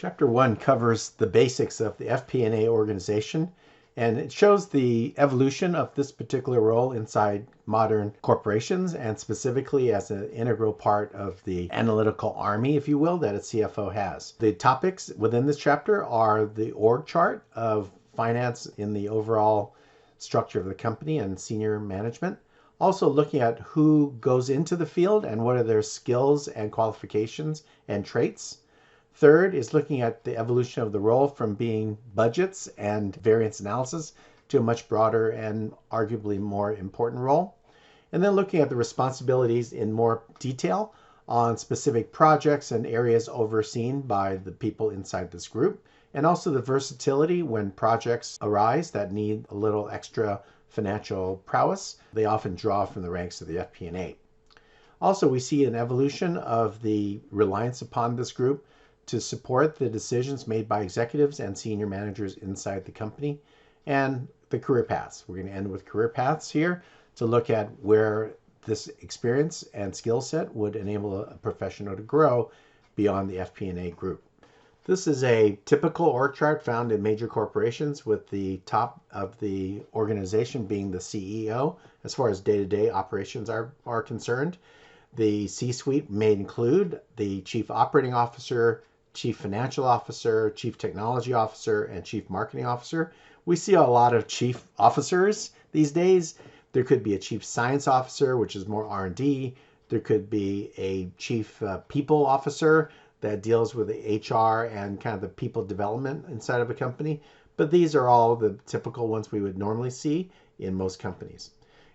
Chapter 1 covers the basics of the FP&A organization, and it shows the evolution of this particular role inside modern corporations, and specifically as an integral part of the analytical army, if you will, that a CFO has. The topics within this chapter are the org chart of finance in the overall structure of the company and senior management. Also looking at who goes into the field and what are their skills and qualifications and traits. Third is looking at the evolution of the role from being budgets and variance analysis to a much broader and arguably more important role. And then looking at the responsibilities in more detail on specific projects and areas overseen by the people inside this group, and also the versatility when projects arise that need a little extra financial prowess. They often draw from the ranks of the FP&A. Also, we see an evolution of the reliance upon this group to support the decisions made by executives and senior managers inside the company, and the career paths. We're going to end with career paths here to look at where this experience and skill set would enable a professional to grow beyond the FP&A group. This is a typical org chart found in major corporations, with the top of the organization being the CEO as far as day-to-day operations are concerned. The C-suite may include the chief operating officer, chief financial officer, chief technology officer, and chief marketing officer. We see a lot of chief officers these days. There could be a chief science officer, which is more R&D. There could be a chief people officer that deals with the HR and kind of the people development inside of a company. But these are all the typical ones we would normally see in most companies.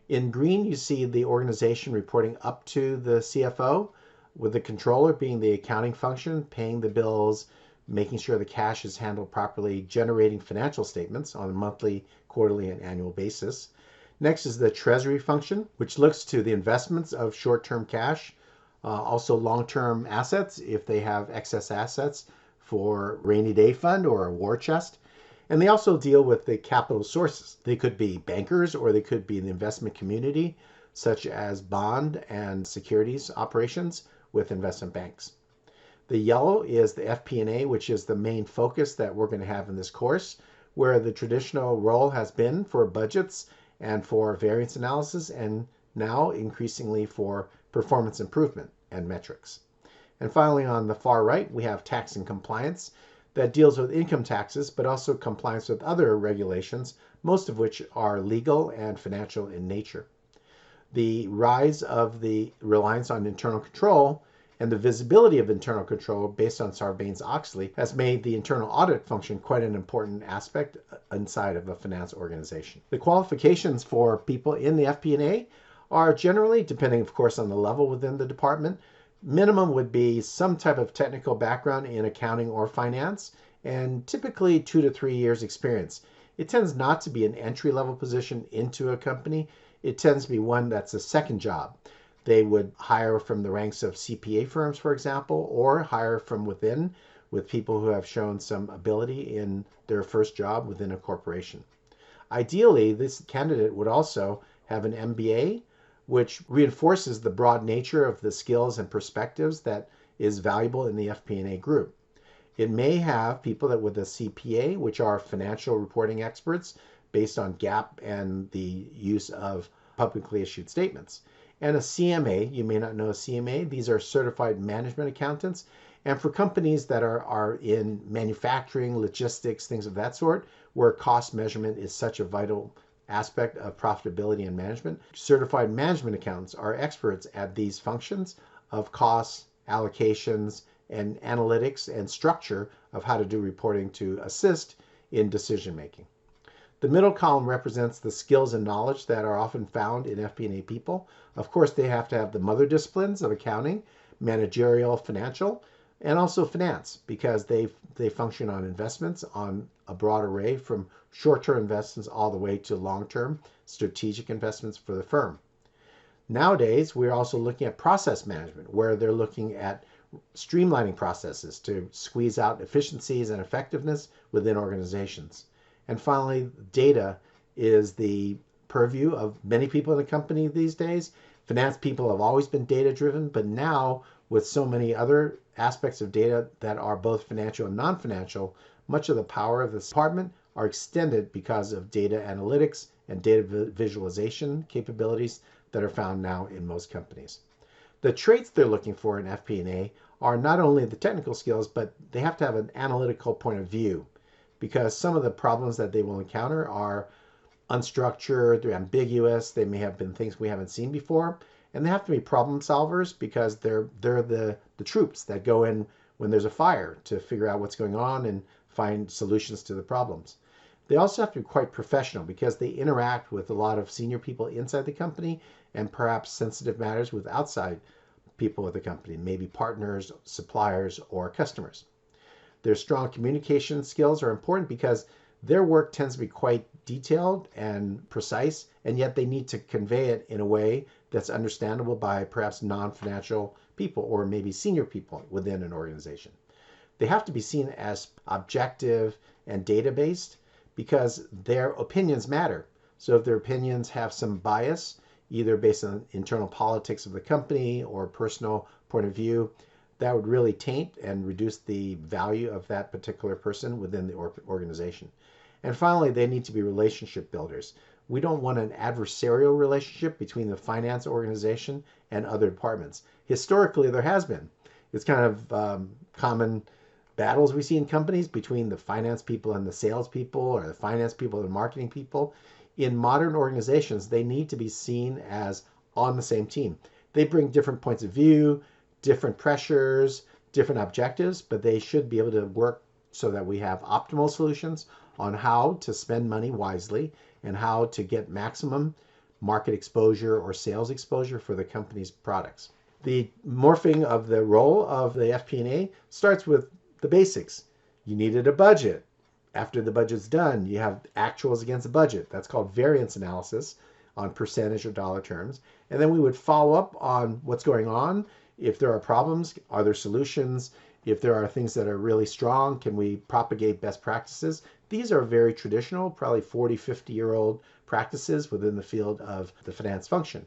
In green, you see the organization reporting up to the CFO, with the controller being the accounting function, paying the bills, making sure the cash is handled properly, generating financial statements on a monthly, quarterly, and annual basis. Next is the treasury function, which looks to the investments of short-term cash, also long-term assets if they have excess assets for rainy day fund or a war chest. And they also deal with the capital sources. They could be bankers, or they could be in the investment community, such as bond and securities operations with investment banks. The yellow is the FP&A, which is the main focus that we're going to have in this course, where the traditional role has been for budgets and for variance analysis, and now increasingly for performance improvement and metrics. And finally, on the far right, we have tax and compliance that deals with income taxes, but also compliance with other regulations, most of which are legal and financial in nature. The rise of the reliance on internal control and the visibility of internal control based on Sarbanes-Oxley has made the internal audit function quite an important aspect inside of a finance organization. The qualifications for people in the FP&A are generally, depending of course on the level within the department, minimum would be some type of technical background in accounting or finance, and typically 2 to 3 years experience. It tends not to be an entry-level position into a company. It tends to be one that's a second job. They would hire from the ranks of CPA firms, for example, or hire from within with people who have shown some ability in their first job within a corporation. Ideally, this candidate would also have an MBA, which reinforces the broad nature of the skills and perspectives that is valuable in the FP&A group. It may have people that with a CPA, which are financial reporting experts based on GAAP and the use of publicly issued statements. And a CMA, you may not know a CMA, these are certified management accountants. And for companies that are in manufacturing, logistics, things of that sort, where cost measurement is such a vital aspect of profitability and management, certified management accountants are experts at these functions of costs, allocations, and analytics and structure of how to do reporting to assist in decision making. The middle column represents the skills and knowledge that are often found in FP&A people. Of course, they have to have the mother disciplines of accounting, managerial, financial, and also finance, because they function on investments on a broad array from short-term investments all the way to long-term strategic investments for the firm. Nowadays, we're also looking at process management, where they're looking at streamlining processes to squeeze out efficiencies and effectiveness within organizations. And finally, data is the purview of many people in the company these days. Finance people have always been data driven, but now with so many other aspects of data that are both financial and non-financial, much of the power of this department are extended because of data analytics and data visualization capabilities that are found now in most companies. The traits they're looking for in FP&A are not only the technical skills, but they have to have an analytical point of view, because some of the problems that they will encounter are unstructured, they're ambiguous, they may have been things we haven't seen before, and they have to be problem solvers because they're the troops that go in when there's a fire to figure out what's going on and find solutions to the problems. They also have to be quite professional because they interact with a lot of senior people inside the company and perhaps sensitive matters with outside people of the company, maybe partners, suppliers, or customers. Their strong communication skills are important because their work tends to be quite detailed and precise, and yet they need to convey it in a way that's understandable by perhaps non-financial people or maybe senior people within an organization. They have to be seen as objective and data-based because their opinions matter. So if their opinions have some bias, either based on internal politics of the company or personal point of view, that would really taint and reduce the value of that particular person within the organization. And finally, they need to be relationship builders. We don't want an adversarial relationship between the finance organization and other departments. Historically, there has been. It's kind of common battles we see in companies between the finance people and the sales people, or the finance people and the marketing people. In modern organizations, they need to be seen as on the same team. They bring different points of view, different pressures, different objectives, but they should be able to work so that we have optimal solutions on how to spend money wisely and how to get maximum market exposure or sales exposure for the company's products. The morphing of the role of the FP&A starts with the basics. You needed a budget. After the budget's done, you have actuals against the budget. That's called variance analysis on percentage or dollar terms. And then we would follow up on what's going on. If there are problems, are there solutions? If there are things that are really strong, can we propagate best practices? These are very traditional, probably 40, 50-year-old practices within the field of the finance function.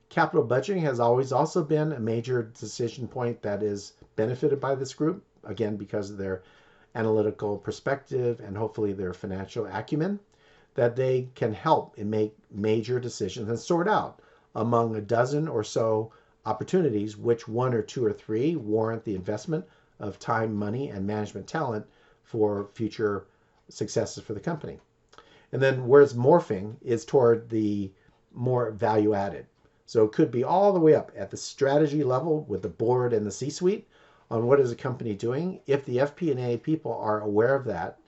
Capital budgeting has always also been a major decision point that is benefited by this group, again, because of their analytical perspective and hopefully their financial acumen, that they can help and make major decisions and sort out among a dozen or so opportunities which one or two or three warrant the investment of time, money, and management talent for future successes for the company. And then where it's morphing is toward the more value added. So it could be all the way up at the strategy level with the board and the C-suite on what is a company doing. If the FP&A people are aware of that,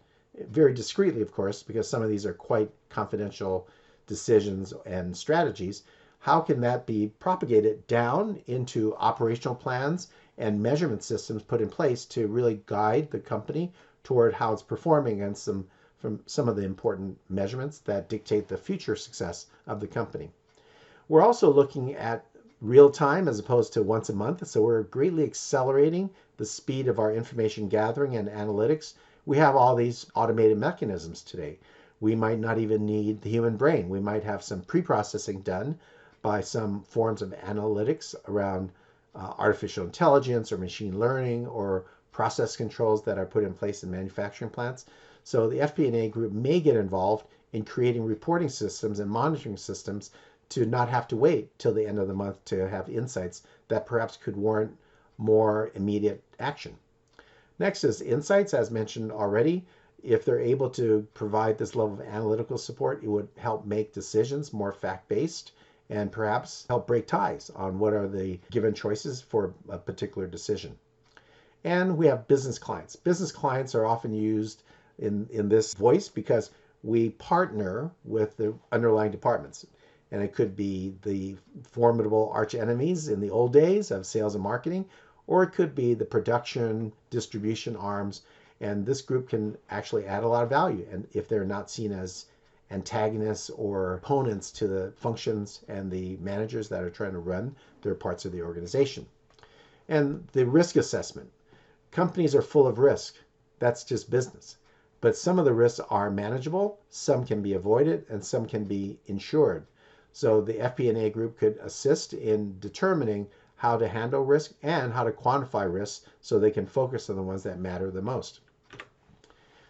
very discreetly, of course, because some of these are quite confidential decisions and strategies, how can that be propagated down into operational plans and measurement systems put in place to really guide the company toward how it's performing and some of the important measurements that dictate the future success of the company. We're also looking at real time as opposed to once a month, so we're greatly accelerating the speed of our information gathering and analytics. We have all these automated mechanisms today. We might not even need the human brain. We might have some pre-processing done by some forms of analytics around artificial intelligence or machine learning or process controls that are put in place in manufacturing plants. So the FP&A group may get involved in creating reporting systems and monitoring systems to not have to wait till the end of the month to have insights that perhaps could warrant more immediate action. Next is insights, as mentioned already. If they're able to provide this level of analytical support, it would help make decisions more fact-based and perhaps help break ties on what are the given choices for a particular decision. And we have business clients. Business clients are often used in this voice because we partner with the underlying departments. And it could be the formidable arch enemies in the old days of sales and marketing, or it could be the production, distribution arms. And this group can actually add a lot of value, and if they're not seen as antagonists or opponents to the functions and the managers that are trying to run their parts of the organization. And the risk assessment. Companies are full of risk. That's just business. But some of the risks are manageable, some can be avoided, and some can be insured. So the FP&A group could assist in determining how to handle risk and how to quantify risks so they can focus on the ones that matter the most.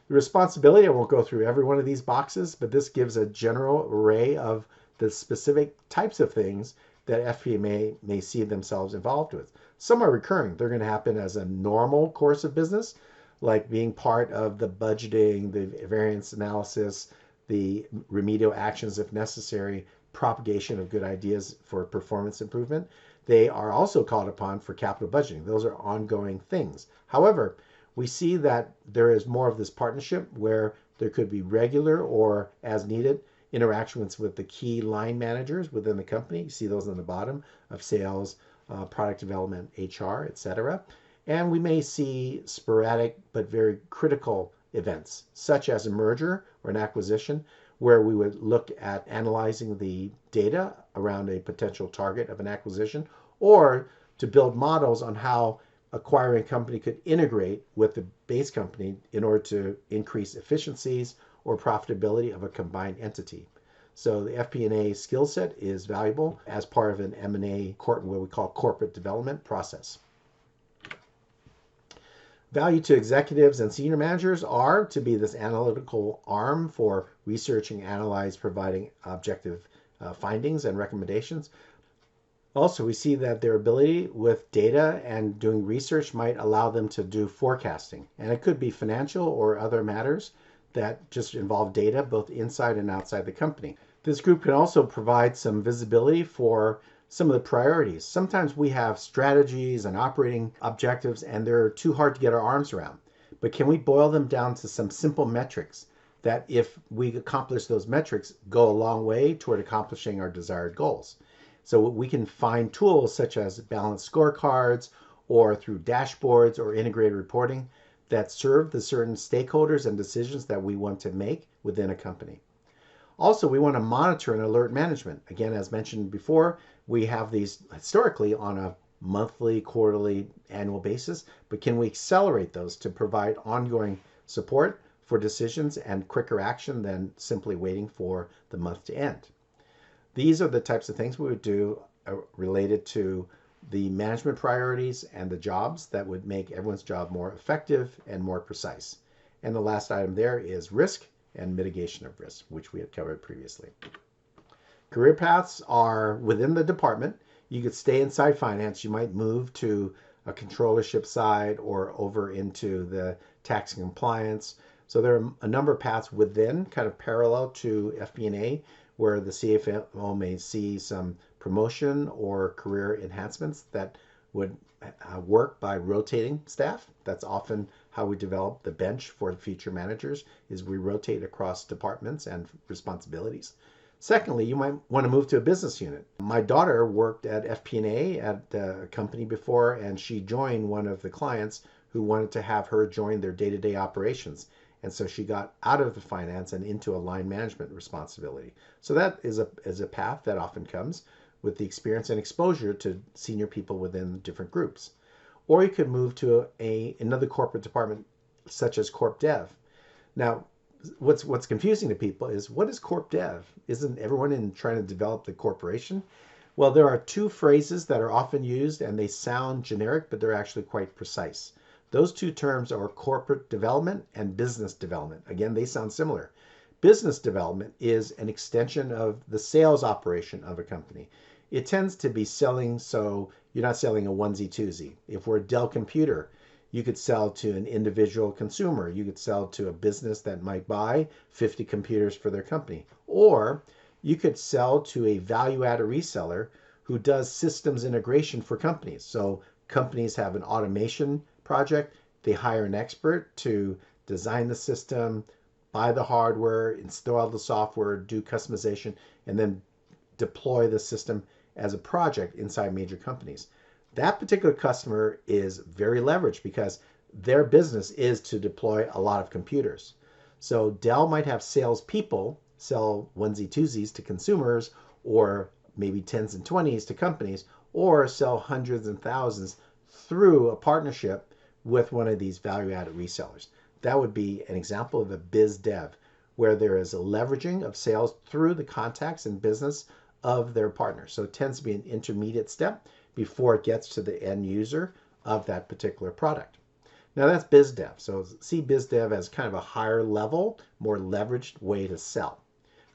The responsibility, I won't go through every one of these boxes, but this gives a general array of the specific types of things that FP&A may see themselves involved with. Some are recurring. They're going to happen as a normal course of business, like being part of the budgeting, the variance analysis, the remedial actions if necessary, propagation of good ideas for performance improvement. They are also called upon for capital budgeting. Those are ongoing things. However, we see that there is more of this partnership where there could be regular or as needed interactions with the key line managers within the company. You see those on the bottom of sales, product development, HR, etc. And we may see sporadic but very critical events, such as a merger or an acquisition, where we would look at analyzing the data around a potential target of an acquisition, or to build models on how acquiring company could integrate with the base company in order to increase efficiencies or profitability of a combined entity. So the FP&A skill set is valuable as part of an M&A, what we call corporate development process. Value to executives and senior managers are to be this analytical arm for researching, analyze, providing objective findings and recommendations. Also, we see that their ability with data and doing research might allow them to do forecasting. And it could be financial or other matters that just involve data both inside and outside the company. This group can also provide some visibility for some of the priorities. Sometimes we have strategies and operating objectives and they're too hard to get our arms around. But can we boil them down to some simple metrics that, if we accomplish those metrics, go a long way toward accomplishing our desired goals? So we can find tools such as balanced scorecards or through dashboards or integrated reporting that serve the certain stakeholders and decisions that we want to make within a company. Also, we want to monitor and alert management. Again, as mentioned before, we have these historically on a monthly, quarterly, annual basis, but can we accelerate those to provide ongoing support for decisions and quicker action than simply waiting for the month to end? These are the types of things we would do related to the management priorities and the jobs that would make everyone's job more effective and more precise. And the last item there is risk and mitigation of risk, which we had covered previously. Career paths are within the department. You could stay inside finance. You might move to a controllership side or over into the tax and compliance. So there are a number of paths within, kind of parallel to FP&A, where the CFO may see some promotion or career enhancements that would work by rotating staff. That's often how we develop the bench for future managers, is we rotate across departments and responsibilities. Secondly, you might want to move to a business unit. My daughter worked at FP&A at a company before, and she joined one of the clients who wanted to have her join their day-to-day operations. And so she got out of the finance and into a line management responsibility. So that is a path that often comes with the experience and exposure to senior people within different groups. Or you could move to another corporate department, such as Corp Dev. Now, what's confusing to people is, what is Corp Dev? Isn't everyone trying to develop the corporation? Well, there are two phrases that are often used, and they sound generic, but they're actually quite precise. Those two terms are corporate development and business development. Again, they sound similar. Business development is an extension of the sales operation of a company. It tends to be selling, so you're not selling a onesie-twosie. If we're Dell Computer, you could sell to an individual consumer. You could sell to a business that might buy 50 computers for their company. Or you could sell to a value-added reseller who does systems integration for companies. So companies have an automation project. They hire an expert to design the system, buy the hardware, install the software, do customization, and then deploy the system as a project inside major companies. That particular customer is very leveraged because their business is to deploy a lot of computers. So Dell might have salespeople sell onesie-twosies to consumers, or maybe 10s and 20s to companies, or sell hundreds and thousands through a partnership with one of these value-added resellers. That would be an example of a biz dev, where there is a leveraging of sales through the contacts and business of their partners. So it tends to be an intermediate step before it gets to the end user of that particular product. Now that's biz dev. So see biz dev as kind of a higher level, more leveraged way to sell.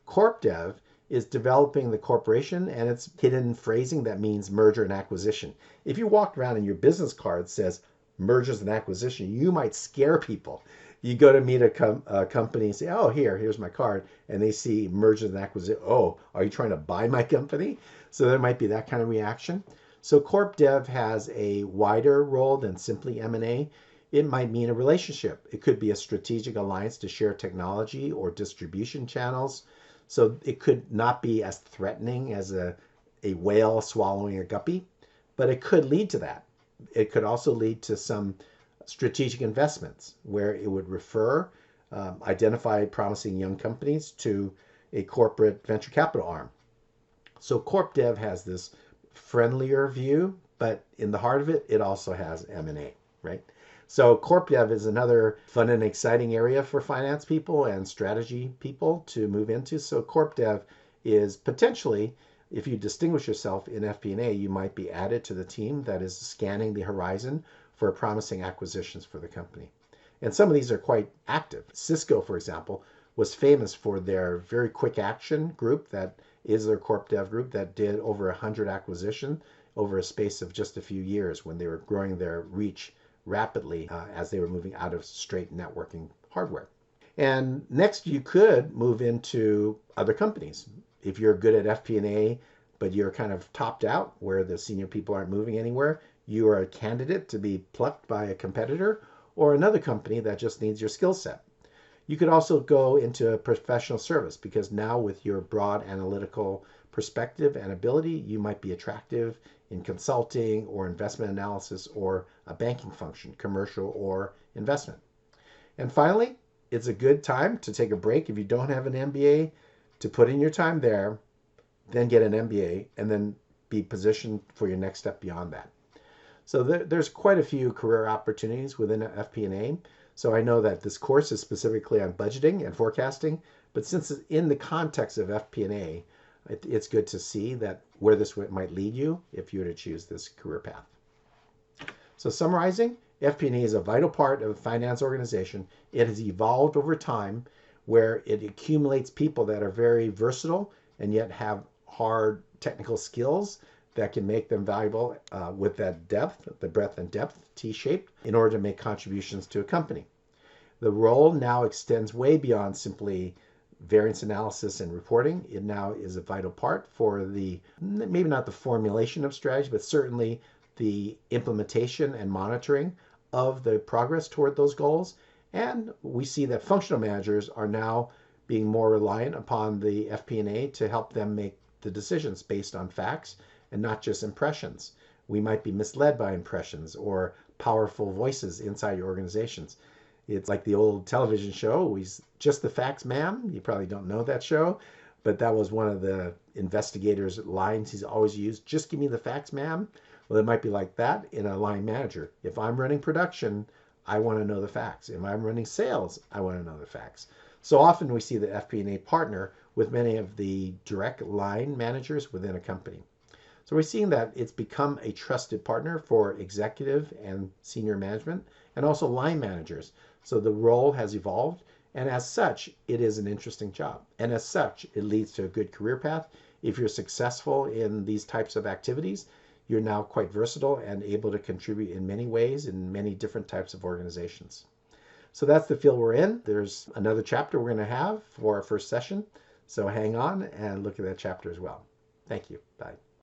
Corp dev is developing the corporation, and it's hidden phrasing that means merger and acquisition. If you walked around and your business card says mergers and acquisition, you might scare people. You go to meet a company and say, oh, here's my card. And they see mergers and acquisition. Oh, are you trying to buy my company? So there might be that kind of reaction. So corp dev has a wider role than simply M&A. It might mean a relationship. It could be a strategic alliance to share technology or distribution channels. So it could not be as threatening as a whale swallowing a guppy, but it could lead to that. It could also lead to some strategic investments where it would refer identified promising young companies to a corporate venture capital arm. So corp dev has this friendlier view, but in the heart of it, it also has M&A, right? So corp dev is another fun and exciting area for finance people and strategy people to move into. So corp dev is potentially, if you distinguish yourself in FP&A, you might be added to the team that is scanning the horizon for promising acquisitions for the company. And some of these are quite active. Cisco, for example, was famous for their very quick action group that is their corp dev group that did over 100 acquisitions over a space of just a few years when they were growing their reach rapidly as they were moving out of straight networking hardware. And next, you could move into other companies. If you're good at FP&A, but you're kind of topped out where the senior people aren't moving anywhere, you are a candidate to be plucked by a competitor or another company that just needs your skill set. You could also go into professional service because now with your broad analytical perspective and ability, you might be attractive in consulting or investment analysis or a banking function, commercial or investment. And finally, it's a good time to take a break if you don't have an MBA, to put in your time there, then get an MBA, and then be positioned for your next step beyond that. So there's quite a few career opportunities within FP&A. So I know that this course is specifically on budgeting and forecasting, but since it's in the context of FP&A, it's good to see that where this might lead you if you were to choose this career path. So summarizing, FP&A is a vital part of a finance organization. It has evolved over time where it accumulates people that are very versatile and yet have hard technical skills that can make them valuable with that depth, the breadth and depth, T-shaped, in order to make contributions to a company. The role now extends way beyond simply variance analysis and reporting. It now is a vital part for the, maybe not the formulation of strategy, but certainly the implementation and monitoring of the progress toward those goals. And we see that functional managers are now being more reliant upon the FP&A to help them make the decisions based on facts and not just impressions. We might be misled by impressions or powerful voices inside your organizations. It's like the old television show, Just the Facts, Ma'am. You probably don't know that show, but that was one of the investigators' lines he's always used. Just give me the facts, ma'am. Well, it might be like that in a line manager. If I'm running production, I want to know the facts. If I'm running sales, I want to know the facts. So often we see the FP&A partner with many of the direct line managers within a company. So we're seeing that it's become a trusted partner for executive and senior management and also line managers. So the role has evolved, and as such, it is an interesting job. And as such, it leads to a good career path. If you're successful in these types of activities, you're now quite versatile and able to contribute in many ways in many different types of organizations. So that's the field we're in. There's another chapter we're going to have for our first session. So hang on and look at that chapter as well. Thank you. Bye.